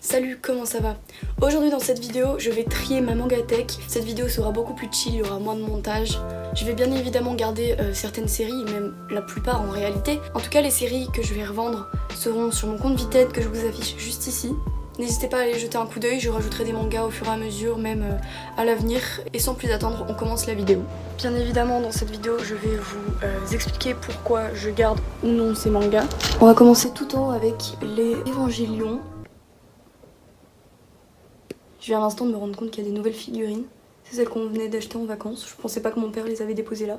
Salut, comment ça va? Aujourd'hui dans cette vidéo, je vais trier ma mangatech. Cette vidéo sera beaucoup plus chill, il y aura moins de montage. Je vais bien évidemment garder certaines séries, même la plupart en réalité. En tout cas, les séries que je vais revendre seront sur mon compte Vinted que je vous affiche juste ici. N'hésitez pas à aller jeter un coup d'œil, je rajouterai des mangas au fur et à mesure, même à l'avenir. Et sans plus attendre, on commence la vidéo. Bien évidemment, dans cette vidéo, je vais vous expliquer pourquoi je garde ou non ces mangas. On va commencer tout en haut avec les Évangélions. Je viens à l'instant de me rendre compte qu'il y a des nouvelles figurines. C'est celles qu'on venait d'acheter en vacances. Je pensais pas que mon père les avait déposées là.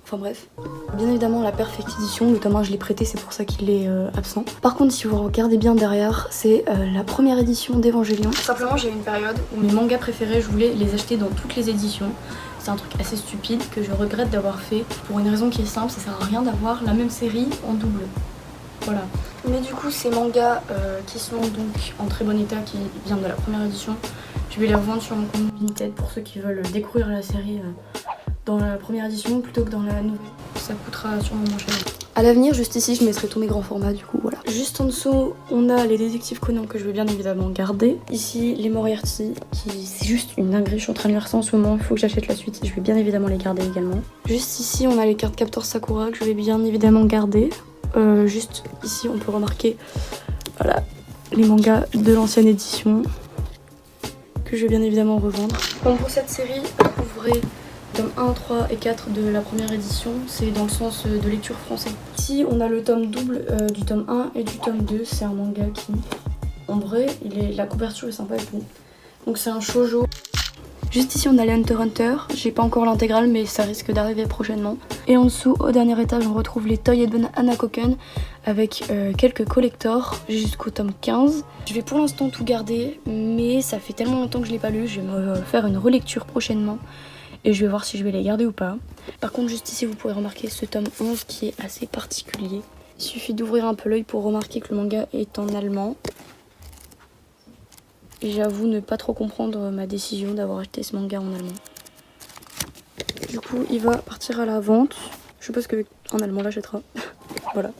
Enfin bref. Bien évidemment la Perfect Edition, le tome 1 je l'ai prêté, c'est pour ça qu'il est absent. Par contre si vous regardez bien derrière, c'est la première édition d'Evangélion. Simplement j'ai eu une période où mes mangas préférés, je voulais les acheter dans toutes les éditions. C'est un truc assez stupide que je regrette d'avoir fait. Pour une raison qui est simple, ça sert à rien d'avoir la même série en double. Voilà. Mais du coup ces mangas qui sont donc en très bon état, qui viennent de la première édition, je vais les revendre sur mon compte Vinted pour ceux qui veulent découvrir la série dans la première édition plutôt que dans la nouvelle. Ça coûtera sûrement moins cher. A l'avenir, juste ici, je mettrai tous mes grands formats du coup, voilà. Juste en dessous, on a les détectives Conan que je vais bien évidemment garder. Ici, les Moriarty, qui c'est juste une dinguerie, je suis en train de lire ça en ce moment, il faut que j'achète la suite, je vais bien évidemment les garder également. Juste ici, on a les cartes Captor Sakura que je vais bien évidemment garder. Juste ici, on peut remarquer voilà, les mangas de l'ancienne édition que je vais bien évidemment revendre. Donc pour cette série, ouvrez tome 1, 3 et 4 de la première édition, c'est dans le sens de lecture français. Ici, on a le tome double du tome 1 et du tome 2, c'est un manga qui, en vrai, la couverture est sympa et tout. Donc c'est un shoujo. Juste ici on a les Hunter x Hunter, j'ai pas encore l'intégrale mais ça risque d'arriver prochainement. Et en dessous au dernier étage on retrouve les Toy Edon Hanakoken avec quelques collectors jusqu'au tome 15. Je vais pour l'instant tout garder mais ça fait tellement longtemps que je l'ai pas lu, je vais me faire une relecture prochainement et je vais voir si je vais les garder ou pas. Par contre juste ici vous pourrez remarquer ce tome 11 qui est assez particulier. Il suffit d'ouvrir un peu l'œil pour remarquer que le manga est en allemand. Et j'avoue ne pas trop comprendre ma décision d'avoir acheté ce manga en allemand. Du coup, il va partir à la vente. Je suppose qu'en allemand, on l'achètera. Voilà.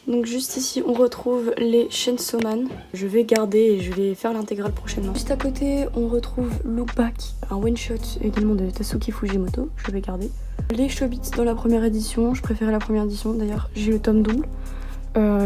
Donc juste ici, on retrouve les Chainsaw Man. Je vais garder et je vais faire l'intégrale prochainement. Juste à côté, on retrouve Look Back, un one-shot également de Tatsuki Fujimoto. Je vais garder. Les Chobits dans la première édition. Je préférais la première édition. D'ailleurs, j'ai le tome double.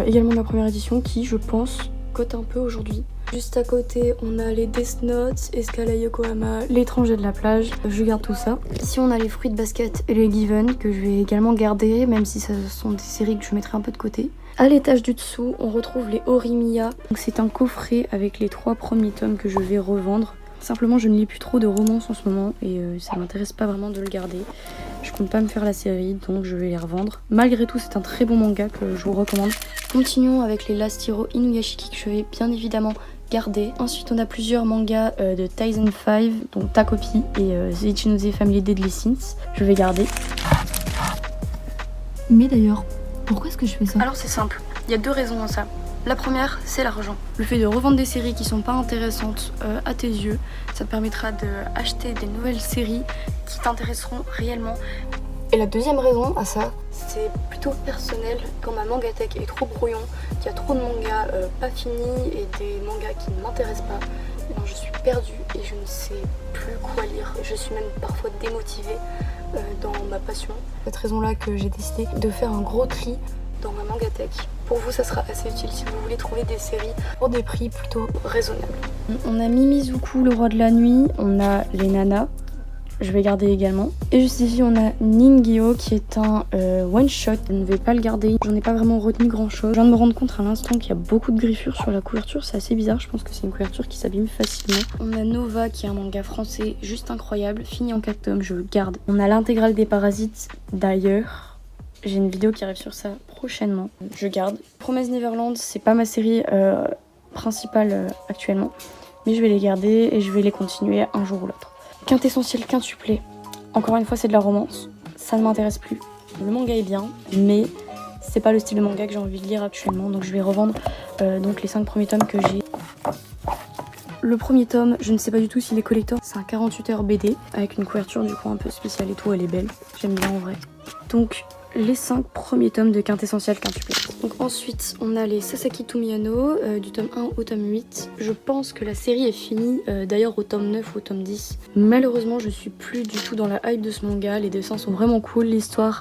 Également de la première édition qui, je pense, cote un peu aujourd'hui. Juste à côté, on a les Death Note, Escala Yokohama, L'étranger de la plage. Je garde tout ça. Ici, on a les Fruits de basket et les Given que je vais également garder, même si ce sont des séries que je mettrai un peu de côté. À l'étage du dessous, on retrouve les Horimiya. C'est un coffret avec les 3 premiers tomes que je vais revendre. Simplement, je ne lis plus trop de romances en ce moment et ça m'intéresse pas vraiment de le garder. Je compte pas me faire la série, donc je vais les revendre. Malgré tout, c'est un très bon manga que je vous recommande. Continuons avec les Last Hero Inuyashiki que je vais bien évidemment garder. Ensuite, on a plusieurs mangas de Tyson 5, donc Takopi et The Ichinose Family Deadly Sins. Je vais garder. Mais d'ailleurs, pourquoi est-ce que je fais ça? Alors c'est simple, il y a 2 raisons à ça. La première, c'est l'argent. Le fait de revendre des séries qui sont pas intéressantes à tes yeux, ça te permettra d'acheter des nouvelles séries qui t'intéresseront réellement. Et la deuxième raison à ça, c'est plutôt personnel. Quand ma mangatech est trop brouillon, qu'il y a trop de mangas pas finis et des mangas qui ne m'intéressent pas, alors je suis perdue et je ne sais plus quoi lire. Je suis même parfois démotivée dans ma passion. C'est cette raison-là que j'ai décidé de faire un gros tri dans ma mangatech. Pour vous, ça sera assez utile si vous voulez trouver des séries pour des prix plutôt raisonnables. On a Mimizuku, le roi de la nuit, on a les nanas. Je vais garder également. Et juste ici, on a Ningyo qui est un one-shot. Je ne vais pas le garder. J'en ai pas vraiment retenu grand-chose. Je viens de me rendre compte à l'instant qu'il y a beaucoup de griffures sur la couverture. C'est assez bizarre. Je pense que c'est une couverture qui s'abîme facilement. On a Nova qui est un manga français juste incroyable. Fini en 4 tomes. Je le garde. On a l'intégrale des Parasites d'ailleurs. J'ai une vidéo qui arrive sur ça prochainement. Je garde. Promise Neverland, c'est pas ma série principale actuellement. Mais je vais les garder et je vais les continuer un jour ou l'autre. Quintessentiel, quintuplé. Encore une fois, c'est de la romance. Ça ne m'intéresse plus. Le manga est bien, mais c'est pas le style de manga que j'ai envie de lire actuellement. Donc je vais revendre donc les 5 premiers tomes que j'ai. Le premier tome, je ne sais pas du tout s'il est collector. C'est un 48 heures BD avec une couverture du coup un peu spéciale et tout. Elle est belle. J'aime bien en vrai. Donc les 5 premiers tomes de Quintessential Quintuplex. Donc ensuite, on a les Sasaki to Miyano du tome 1 au tome 8. Je pense que la série est finie, d'ailleurs au tome 9 ou au tome 10. Malheureusement, je suis plus du tout dans la hype de ce manga. Les dessins sont vraiment cool, l'histoire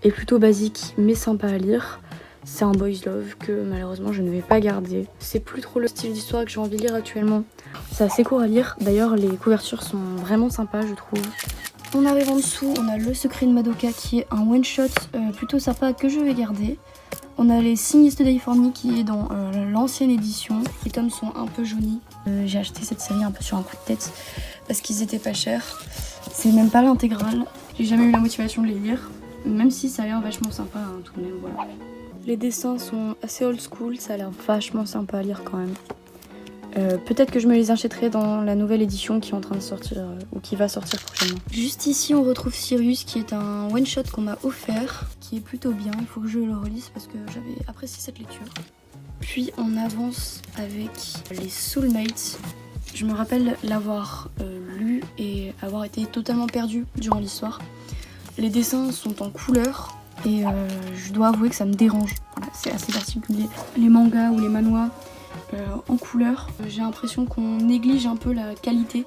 est plutôt basique mais sympa à lire. C'est un boys love que malheureusement je ne vais pas garder. C'est plus trop le style d'histoire que j'ai envie de lire actuellement. C'est assez court à lire, d'ailleurs les couvertures sont vraiment sympas je trouve. On arrive en dessous, on a Le Secret de Madoka qui est un one shot plutôt sympa que je vais garder. On a les Sing Yesterday for Me qui est dans l'ancienne édition. Les tomes sont un peu jaunis. J'ai acheté cette série un peu sur un coup de tête parce qu'ils étaient pas chers. C'est même pas l'intégrale. J'ai jamais eu la motivation de les lire, même si ça a l'air vachement sympa hein, tout de même, voilà. Les dessins sont assez old school, ça a l'air vachement sympa à lire quand même. Peut-être que je me les achèterai dans la nouvelle édition qui est en train de sortir ou qui va sortir prochainement. Juste ici on retrouve Sirius qui est un one shot qu'on m'a offert, qui est plutôt bien, il faut que je le relise parce que j'avais apprécié cette lecture. Puis on avance avec les Soulmates. Je me rappelle l'avoir lu et avoir été totalement perdue durant l'histoire. Les dessins sont en couleur. Et je dois avouer que ça me dérange, voilà, c'est assez particulier. Les mangas ou les manhwas en couleur, j'ai l'impression qu'on néglige un peu la qualité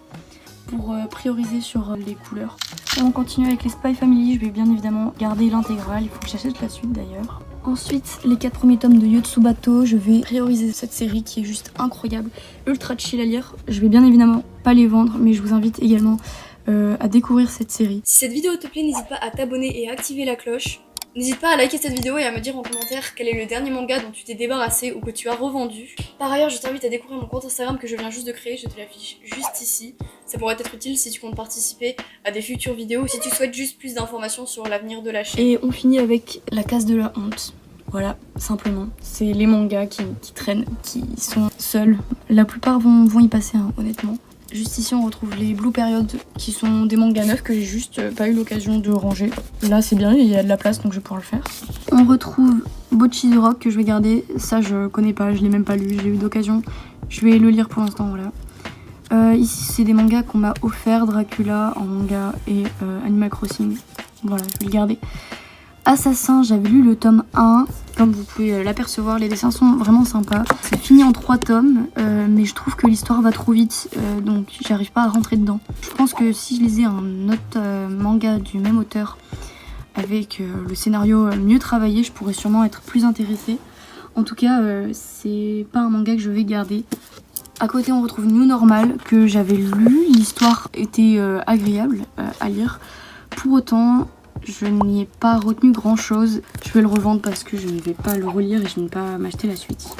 pour prioriser sur les couleurs. Et on continue avec les Spy Family, je vais bien évidemment garder l'intégrale, il faut que j'achète la suite d'ailleurs. Ensuite, les 4 premiers tomes de Yotsubato, je vais prioriser cette série qui est juste incroyable, ultra chill à lire. Je vais bien évidemment pas les vendre, mais je vous invite également à découvrir cette série. Si cette vidéo te plaît, n'hésite pas à t'abonner et à activer la cloche. N'hésite pas à liker cette vidéo et à me dire en commentaire quel est le dernier manga dont tu t'es débarrassé ou que tu as revendu. Par ailleurs, je t'invite à découvrir mon compte Instagram que je viens juste de créer, je te l'affiche juste ici. Ça pourrait être utile si tu comptes participer à des futures vidéos ou si tu souhaites juste plus d'informations sur l'avenir de la chaîne. Et on finit avec La Case de la Honte. Voilà, simplement. C'est les mangas qui traînent, qui sont seuls. La plupart vont y passer, hein, honnêtement. Juste ici on retrouve les Blue Period qui sont des mangas neufs que j'ai juste pas eu l'occasion de ranger. Là c'est bien, il y a de la place donc je vais pouvoir le faire. On retrouve Bocchi the Rock que je vais garder. Ça je connais pas, je l'ai même pas lu, j'ai eu d'occasion. Je vais le lire pour l'instant, voilà. Ici c'est des mangas qu'on m'a offert, Dracula en manga et Animal Crossing. Voilà, je vais le garder. Assassin, j'avais lu le tome 1, comme vous pouvez l'apercevoir, les dessins sont vraiment sympas. C'est fini en 3 tomes, mais je trouve que l'histoire va trop vite, donc j'arrive pas à rentrer dedans. Je pense que si je lisais un autre manga du même auteur, avec le scénario mieux travaillé, je pourrais sûrement être plus intéressée. En tout cas, c'est pas un manga que je vais garder. À côté, on retrouve New Normal, que j'avais lu, l'histoire était agréable à lire. Pour autant, je n'y ai pas retenu grand chose. Je vais le revendre parce que je ne vais pas le relire et je ne vais pas m'acheter la suite.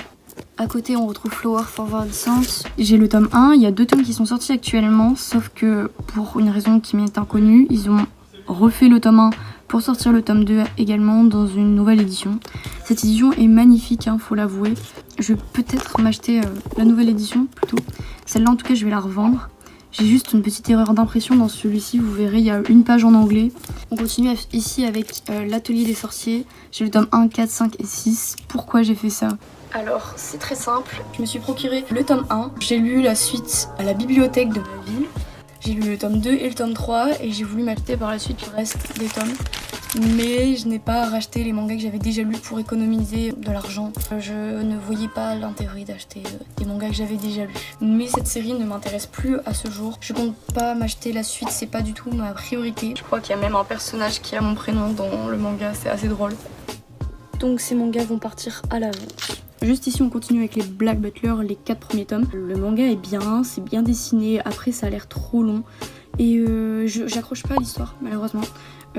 À côté on retrouve Flower for Licence. J'ai le tome 1, il y a 2 tomes qui sont sortis actuellement. Sauf que pour une raison qui m'est inconnue, ils ont refait le tome 1 pour sortir le tome 2 également dans une nouvelle édition. Cette édition est magnifique, hein, faut l'avouer. Je vais peut-être m'acheter la nouvelle édition plutôt. Celle-là en tout cas je vais la revendre. J'ai juste une petite erreur d'impression dans celui-ci, vous verrez, il y a une page en anglais. On continue ici avec l'Atelier des Sorciers. J'ai le tome 1, 4, 5 et 6. Pourquoi j'ai fait ça? Alors, c'est très simple. Je me suis procuré le tome 1. J'ai lu la suite à la bibliothèque de ma ville. J'ai lu le tome 2 et le tome 3 et j'ai voulu m'acheter par la suite le reste des tomes. Mais je n'ai pas racheté les mangas que j'avais déjà lus pour économiser de l'argent. Je ne voyais pas l'intérêt d'acheter des mangas que j'avais déjà lus. Mais cette série ne m'intéresse plus à ce jour. Je compte pas m'acheter la suite, c'est pas du tout ma priorité. Je crois qu'il y a même un personnage qui a mon prénom dans le manga, c'est assez drôle. Donc ces mangas vont partir à la vente. Juste ici on continue avec les Black Butler, les 4 premiers tomes. Le manga est bien, c'est bien dessiné, après ça a l'air trop long. Et j'accroche pas à l'histoire malheureusement.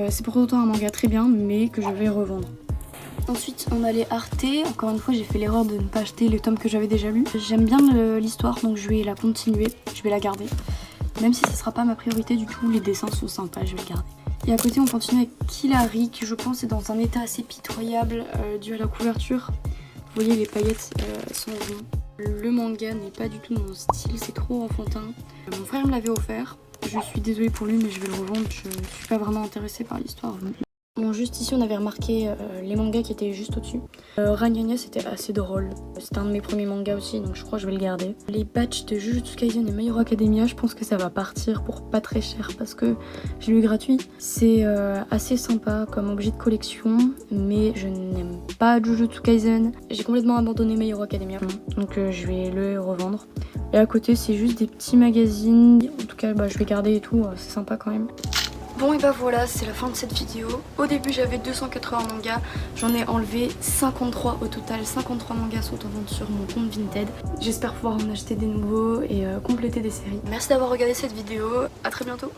C'est pour autant un manga très bien mais que je vais revendre. Ensuite on a les Arte, encore une fois j'ai fait l'erreur de ne pas acheter les tomes que j'avais déjà lus. J'aime bien l'histoire donc je vais la continuer, je vais la garder. Même si ce sera pas ma priorité du tout, les dessins sont sympas, je vais le garder. Et à côté on continue avec Killary qui je pense est dans un état assez pitoyable dû à la couverture. Vous voyez les paillettes sont rondes. Le manga n'est pas du tout mon style, c'est trop enfantin. Mon frère me l'avait offert. Je suis désolée pour lui mais je vais le revendre, je suis pas vraiment intéressée par l'histoire. Bon, Genre juste ici on avait remarqué les mangas qui étaient juste au-dessus. Ranyanya c'était assez drôle. C'était un de mes premiers mangas aussi donc je crois que je vais le garder. Les batchs de Jujutsu Kaisen et My Hero Academia, je pense que ça va partir pour pas très cher parce que j'ai lu gratuit. C'est assez sympa comme objet de collection mais je n'aime pas Jujutsu Kaisen. J'ai complètement abandonné My Hero Academia donc je vais le revendre. Et à côté c'est juste des petits magazines. En tout cas je vais garder et tout, c'est sympa quand même. Bon et bah voilà, c'est la fin de cette vidéo. Au début j'avais 280 mangas, j'en ai enlevé 53 au total. 53 mangas sont en vente sur mon compte Vinted. J'espère pouvoir en acheter des nouveaux et compléter des séries. Merci d'avoir regardé cette vidéo, à très bientôt.